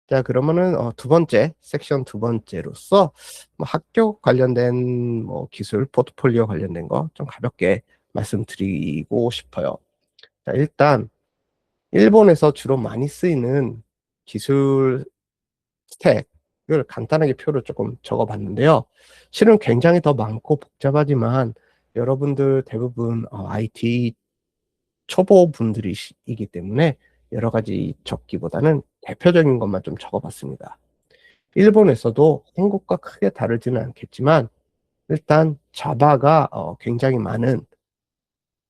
자, 그러면은 두 번째 섹션 두 번째로서 뭐 학교 관련된 뭐 기술 포트폴리오 관련된 거 좀 가볍게 말씀드리고 싶어요. 자, 일단 일본에서 주로 많이 쓰이는 기술 스택을 간단하게 표를 조금 적어봤는데요. 실은 굉장히 더 많고 복잡하지만 여러분들 대부분 IT 초보분들이기 때문에 여러 가지 적기보다는 대표적인 것만 좀 적어봤습니다. 일본에서도 한국과 크게 다르지는 않겠지만 일단 자바가 굉장히 많은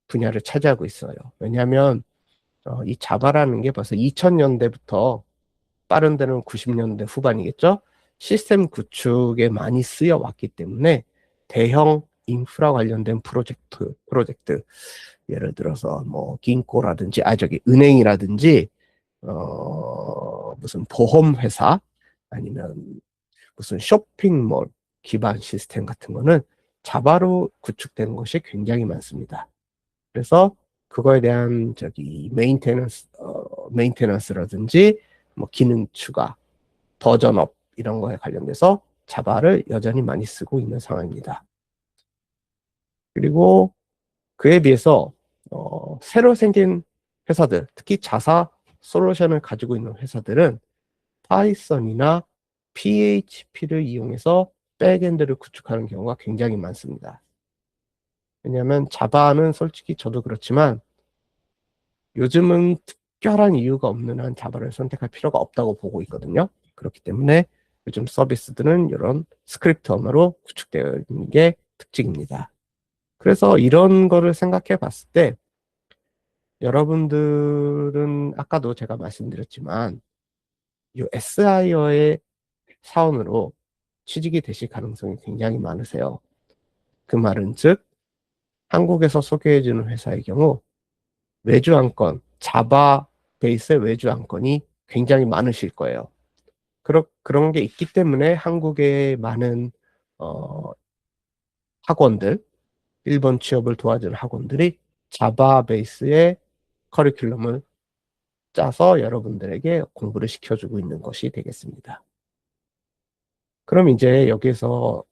분야를 차지하고 있어요. 왜냐하면 이 자바라는 게 벌써 2000년대부터 빠른 데는 90년대 후반이겠죠. 시스템 구축에 많이 쓰여 왔기 때문에 대형 인프라 관련된 프로젝트 예를 들어서 뭐銀行라든지 은행이라든지 무슨 보험회사 아니면 무슨 쇼핑몰 기반 시스템 같은 거는 자바로 구축되는 것이 굉장히 많습니다. 그래서 그거에 대한 메인테넌스라든지 뭐 기능 추가, 버전업 이런 거에 관련돼서 자바를 여전히 많이 쓰고 있는 상황입니다. 그리고 그에 비해서 새로 생긴 회사들, 특히 자사 솔루션을 가지고 있는 회사들은 파이썬이나 PHP를 이용해서 백엔드를 구축하는 경우가 굉장히 많습니다. 왜냐하면 자바는 솔직히 저도 그렇지만 요즘은 특별한 이유가 없는 한 자바를 선택할 필요가 없다고 보고 있거든요. 그렇기 때문에 요즘 서비스들은 이런 스크립트 언어로 구축되어 있는 게 특징입니다. 그래서 이런 거를 생각해 봤을 때 여러분들은 아까도 제가 말씀드렸지만 이 SI어의 사원으로 취직이 되실 가능성이 굉장히 많으세요. 그 말은 즉 한국에서 소개해주는 회사의 경우 외주 안건, 자바 베이스의 외주 안건이 굉장히 많으실 거예요. 그런 게 있기 때문에 한국의 많은 어, 학원들, 일본 취업을 도와주는 학원들이 자바 베이스의 커리큘럼을 짜서 여러분들에게 공부를 시켜주고 있는 것이 되겠습니다. 그럼 이제 여기서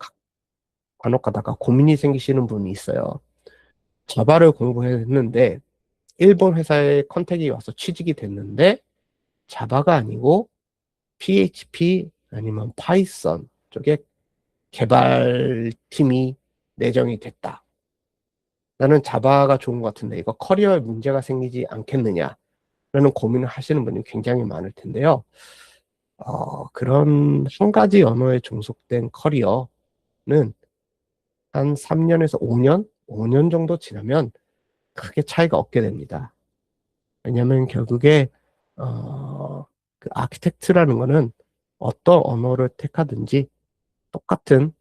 간혹 가다가 고민이 생기시는 분이 있어요. 자바를 공부했는데 일본 회사에 컨택이 와서 취직이 됐는데 자바가 아니고 PHP 아니면 파이썬 쪽에 개발팀이 내정이 됐다. 나는 자바가 좋은 것 같은데 이거 커리어에 문제가 생기지 않겠느냐라는 고민을 하시는 분이 굉장히 많을 텐데요. 그런 한 가지 언어에 종속된 커리어는 한 3년에서 5년? 5년 정도 지나면 크게 차이가 없게 됩니다. 왜냐하면 결국에 그 아키텍트라는 거는 어떤 언어를 택하든지 똑같은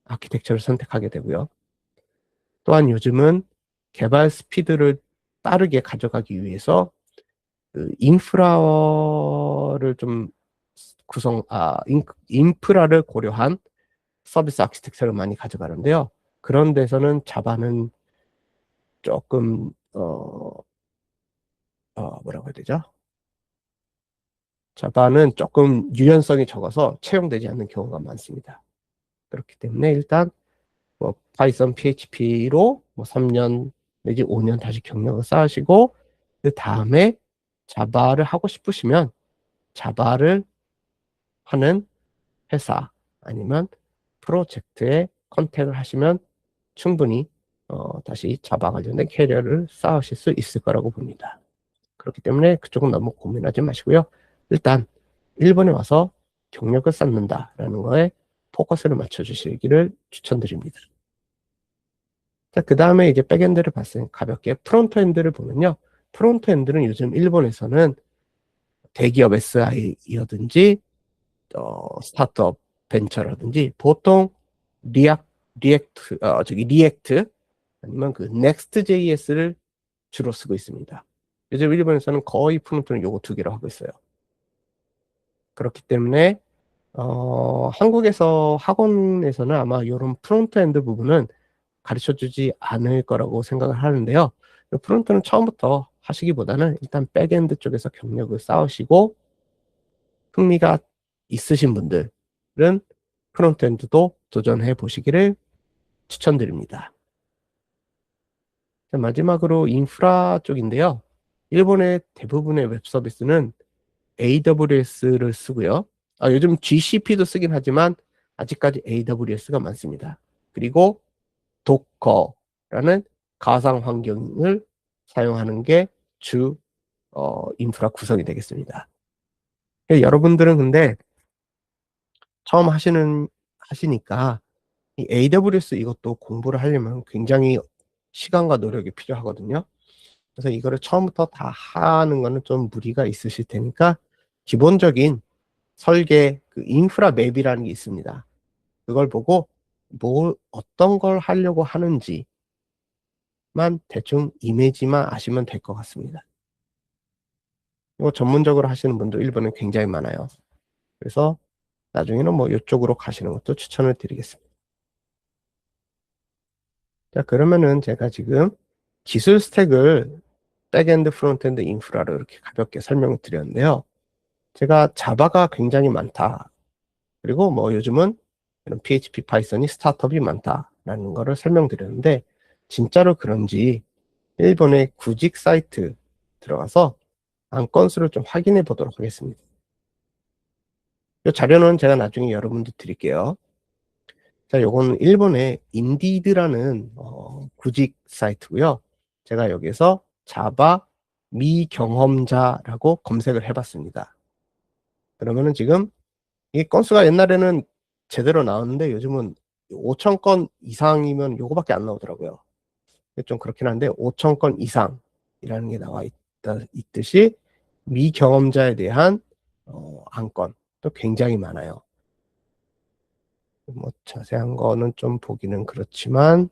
아키텍처를 선택하게 되고요. 또한 요즘은 개발 스피드를 빠르게 가져가기 위해서 그 인프라를 좀 인프라를 고려한 서비스 아키텍처를 많이 가져가는데요. 그런 데서는 자바는 조금 뭐라고 해야 되죠? 자바는 조금 유연성이 적어서 채용되지 않는 경우가 많습니다. 그렇기 때문에 일단 뭐 파이썬 PHP로 뭐 3년 내지 5년 다시 경력을 쌓으시고 그 다음에 자바를 하고 싶으시면 자바를 하는 회사 아니면 프로젝트에 컨택을 하시면 충분히 다시 자바 관련된 캐리어를 쌓으실 수 있을 거라고 봅니다. 그렇기 때문에 그쪽은 너무 고민하지 마시고요. 일단 일본에 와서 경력을 쌓는다라는 거에 포커스를 맞춰주시기를 추천드립니다. 자, 그 다음에 이제 백엔드를 봤으니 가볍게 프론트엔드를 보면요. 프론트엔드는 요즘 일본에서는 대기업 SI라든지 스타트업 벤처라든지 보통 리액, 리액트 아니면 그 넥스트.js를 주로 쓰고 있습니다. 요즘 일본에서는 거의 프론트는 요거 두 개로 하고 있어요. 그렇기 때문에 한국에서 학원에서는 아마 이런 프론트엔드 부분은 가르쳐주지 않을 거라고 생각을 하는데요. 프론트는 처음부터 하시기보다는 일단 백엔드 쪽에서 경력을 쌓으시고 흥미가 있으신 분들은 프론트엔드도 도전해 보시기를 추천드립니다. 마지막으로 인프라 쪽인데요. 일본의 대부분의 웹 서비스는 AWS를 쓰고요. 요즘 GCP도 쓰긴 하지만 아직까지 AWS가 많습니다. 그리고 도커라는 가상 환경을 사용하는 게 주 인프라 구성이 되겠습니다. 여러분들은 근데 처음 하시니까 이 AWS 이것도 공부를 하려면 굉장히 시간과 노력이 필요하거든요. 그래서 이거를 처음부터 다 하는 거는 좀 무리가 있으실 테니까 기본적인 설계 그 인프라 맵이라는 게 있습니다. 그걸 보고 어떤 걸 하려고 하는지만 대충 이미지만 아시면 될 것 같습니다. 이거 전문적으로 하시는 분도 일본에 굉장히 많아요. 그래서 나중에는 뭐 이쪽으로 가시는 것도 추천을 드리겠습니다. 자, 그러면은 제가 지금 기술 스택을 백엔드, 프론트엔드, 인프라로 이렇게 가볍게 설명을 드렸는데요. 제가 자바가 굉장히 많다. 그리고 뭐 요즘은 이런 PHP, 파이썬이 스타트업이 많다라는 거를 설명드렸는데 진짜로 그런지 일본의 구직 사이트 들어가서 안건수를 좀 확인해 보도록 하겠습니다. 이 자료는 제가 나중에 여러분들 드릴게요. 자, 요건 일본의 인디드라는 구직 사이트고요. 제가 여기서 자바 미경험자라고 검색을 해봤습니다. 그러면은 지금 이 건수가 옛날에는 제대로 나왔는데 요즘은 5천 건 이상이면 요거밖에 안 나오더라고요. 좀 그렇긴 한데 5천 건 이상이라는 게 있듯이 미경험자에 대한 안건도 굉장히 많아요. 뭐 자세한 거는 좀 보기는 그렇지만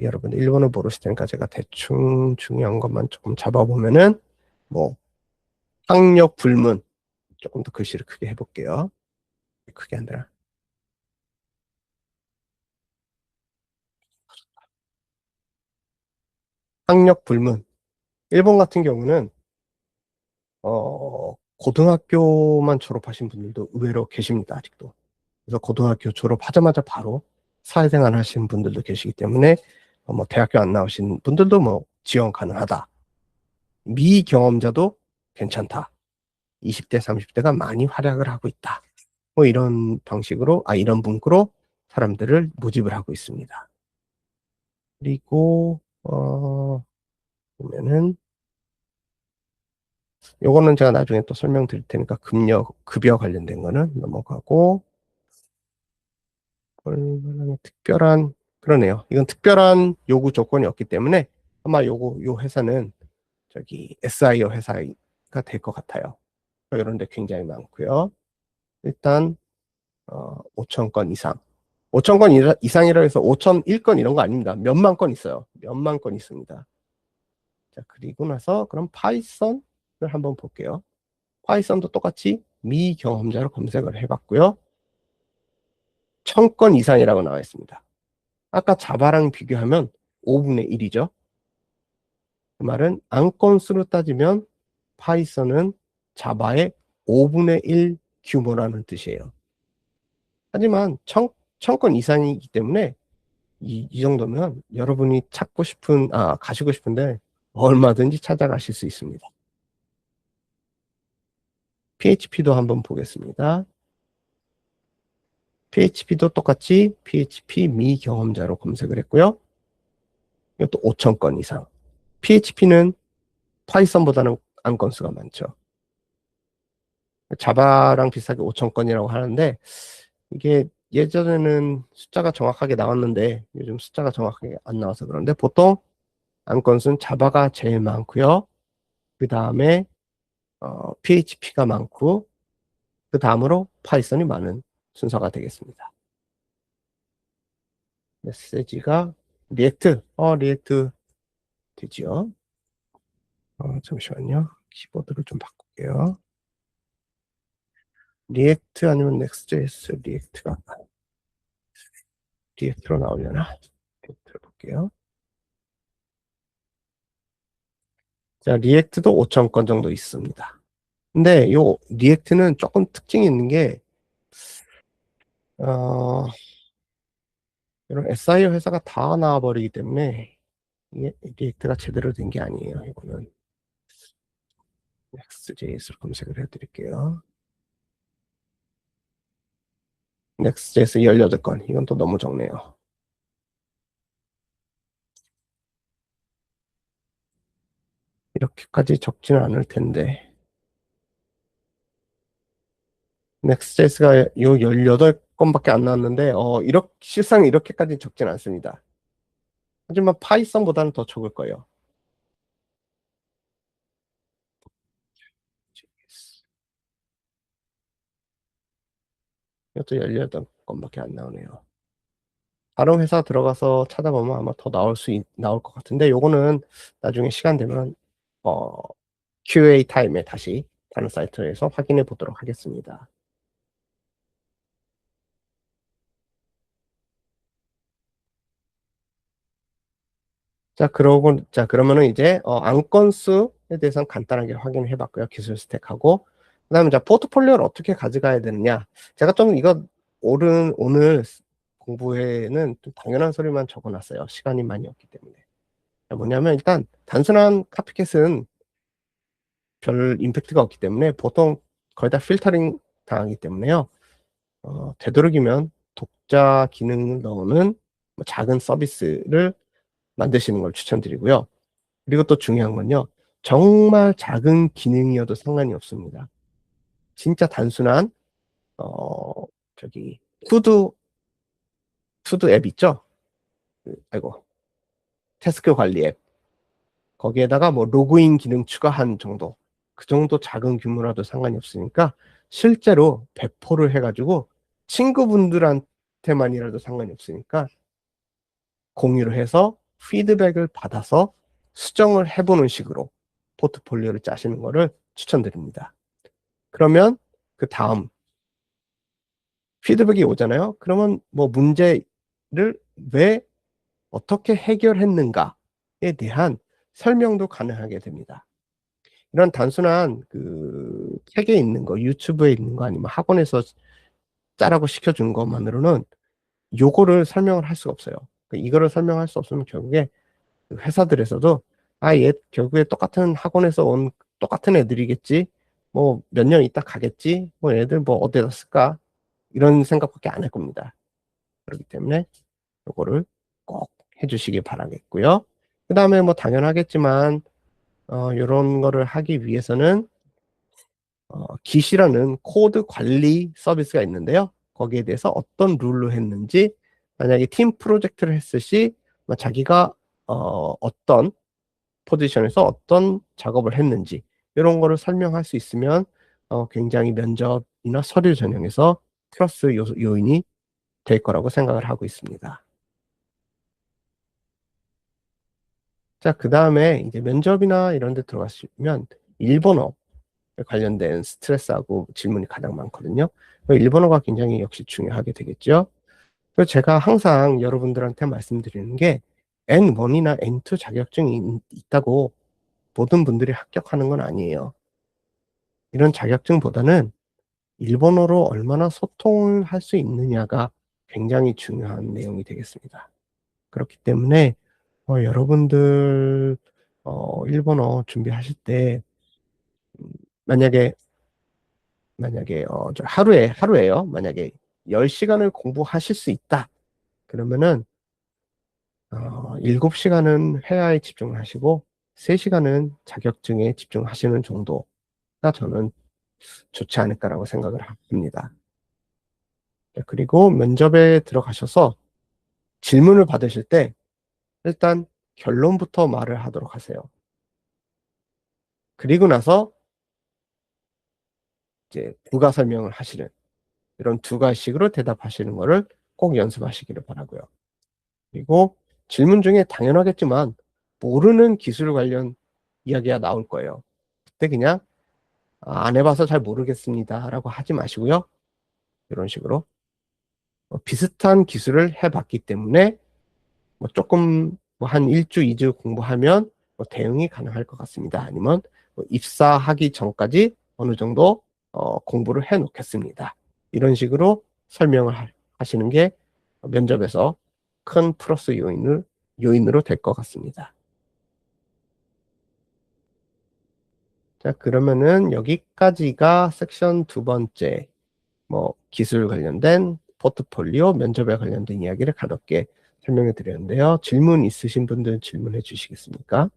여러분 일본어 모르실 테니까 제가 대충 중요한 것만 조금 잡아보면은 뭐 학력 불문 조금 더 글씨를 크게 해볼게요. 크게 아니라 학력 불문. 일본 같은 경우는 고등학교만 졸업하신 분들도 의외로 계십니다. 아직도. 그래서 고등학교 졸업하자마자 바로 사회생활 하시는 분들도 계시기 때문에 뭐 대학교 안 나오신 분들도 뭐 지원 가능하다. 미경험자도 괜찮다. 20대, 30대가 많이 활약을 하고 있다. 뭐 이런 방식으로, 이런 문구로 사람들을 모집을 하고 있습니다. 그리고, 보면은, 요거는 제가 나중에 또 설명드릴 테니까 급여 관련된 거는 넘어가고, 특별한, 그러네요. 이건 특별한 요구 조건이 없기 때문에 아마 요 회사는 저기 SIO 회사가 될 것 같아요. 이런 데 굉장히 많고요. 일단 5천 건 이상. 5천 건 이상이라 해서 5,001건 이런 거 아닙니다. 몇만 건 있어요. 몇만 건 있습니다. 자, 그리고 나서 그럼 파이썬을 한번 볼게요. 파이썬도 똑같이 미경험자로 검색을 해봤고요. 1,000건 이상이라고 나와 있습니다. 아까 자바랑 비교하면 5분의 1이죠. 그 말은 안건 수로 따지면 파이썬은 자바의 5분의 1 규모라는 뜻이에요. 하지만 1,000건 이상이기 때문에 이 정도면 여러분이 가시고 싶은데 얼마든지 찾아가실 수 있습니다. PHP도 한번 보겠습니다. PHP도 똑같이 PHP 미경험자로 검색을 했고요. 이것도 5천 건 이상. PHP는 파이썬보다는 안건수가 많죠. 자바랑 비슷하게 5천 건이라고 하는데 이게 예전에는 숫자가 정확하게 나왔는데 요즘 숫자가 정확하게 안 나와서 그런데 보통 안건수는 자바가 제일 많고요. 그 다음에 PHP가 많고 그 다음으로 파이썬이 많은 순서가 되겠습니다. 메시지가 리액트 되지요. 잠시만요. 키보드를 좀 바꿀게요. 리액트 아니면 넥스트JS 리액트로 나오려나? 리액트를 볼게요. 자, 리액트도 5천 건 정도 있습니다. 근데 요 리액트는 조금 특징이 있는 게, 어, 이런 SIO 회사가 다 나와버리기 때문에 이게 리액트가 제대로 된 게 아니에요. 이거는 Next.js로 검색을 해드릴게요. Next.js 18건. 이건 또 너무 적네요. 이렇게까지 적지는 않을 텐데. Next.js가 요 18건밖에 안 나왔는데, 실상 이렇게까지 적진 않습니다. 하지만 파이썬보다는 더 적을 거예요. 이것도 18건밖에 안 나오네요. 다른 회사 들어가서 찾아보면 아마 더 나올 것 같은데, 요거는 나중에 시간 되면, 어, QA 타임에 다시 다른 사이트에서 확인해 보도록 하겠습니다. 자, 그러면은 이제, 안건 수에 대해서는 간단하게 확인해 봤고요. 기술 스택하고. 그 다음에 자, 포트폴리오를 어떻게 가져가야 되느냐. 제가 좀 이거 오늘 공부에는 좀 당연한 소리만 적어 놨어요. 시간이 많이 없기 때문에. 뭐냐면 일단 단순한 카피캣은 별 임팩트가 없기 때문에 보통 거의 다 필터링 당하기 때문에요. 되도록이면 독자 기능을 넣는 뭐 작은 서비스를 만드시는 걸 추천드리고요. 그리고 또 중요한 건요. 정말 작은 기능이어도 상관이 없습니다. 진짜 단순한 어 저기 투두 앱 있죠? 아이고, 태스크 관리 앱. 거기에다가 뭐 로그인 기능 추가한 정도. 그 정도 작은 규모라도 상관이 없으니까 실제로 배포를 해가지고 친구분들한테만이라도 상관이 없으니까 공유를 해서 피드백을 받아서 수정을 해보는 식으로 포트폴리오를 짜시는 거를 추천드립니다. 그러면 그 다음 피드백이 오잖아요. 그러면 뭐 문제를 왜 어떻게 해결했는가에 대한 설명도 가능하게 됩니다. 이런 단순한 그 책에 있는 거, 유튜브에 있는 거 아니면 학원에서 짜라고 시켜준 것만으로는 요거를 설명을 할 수가 없어요. 이거를 설명할 수 없으면 결국에 회사들에서도 얘 결국에 똑같은 학원에서 온 똑같은 애들이겠지. 뭐 몇 년 있다 가겠지. 뭐 애들 뭐 어디다 쓸까? 이런 생각밖에 안 할 겁니다. 그렇기 때문에 요거를 꼭 해주시기 바라겠고요. 그 다음에 뭐 당연하겠지만 이런 거를 하기 위해서는 Git이라는 코드 관리 서비스가 있는데요. 거기에 대해서 어떤 룰로 했는지, 만약에 팀 프로젝트를 했을 시 자기가 어떤 포지션에서 어떤 작업을 했는지 이런 거를 설명할 수 있으면 굉장히 면접이나 서류 전형에서 플러스 요인이 될 거라고 생각을 하고 있습니다. 자, 그 다음에 이제 면접이나 이런 데 들어가시면 일본어 관련된 스트레스하고 질문이 가장 많거든요. 일본어가 굉장히 역시 중요하게 되겠죠. 그래서 제가 항상 여러분들한테 말씀드리는 게 N1이나 N2 자격증이 있다고 모든 분들이 합격하는 건 아니에요. 이런 자격증보다는 일본어로 얼마나 소통을 할 수 있느냐가 굉장히 중요한 내용이 되겠습니다. 그렇기 때문에 여러분들 일본어 준비하실 때 만약에 하루에요. 만약에 10시간을 공부하실 수 있다. 그러면은 7시간은 회화에 집중을 하시고 3시간은 자격증에 집중하시는 정도가 저는 좋지 않을까라고 생각을 합니다. 그리고 면접에 들어가셔서 질문을 받으실 때 일단 결론부터 말을 하도록 하세요. 그리고 나서 이제 부가 설명을 하시는 이런 두 가지식으로 대답하시는 거를 꼭 연습하시기를 바라고요. 그리고 질문 중에 당연하겠지만 모르는 기술 관련 이야기가 나올 거예요. 그때 그냥 안 해봐서 잘 모르겠습니다라고 하지 마시고요. 이런 식으로 비슷한 기술을 해봤기 때문에 뭐 조금 뭐한 1주, 2주 공부하면 뭐 대응이 가능할 것 같습니다. 아니면 뭐 입사하기 전까지 어느 정도 공부를 해 놓겠습니다. 이런 식으로 설명을 하시는 게 면접에서 큰 플러스 요인으로 될 것 같습니다. 자, 그러면은 여기까지가 섹션 두 번째, 기술 관련된 포트폴리오 면접에 관련된 이야기를 가볍게 설명해 드렸는데요. 질문 있으신 분들 질문해 주시겠습니까?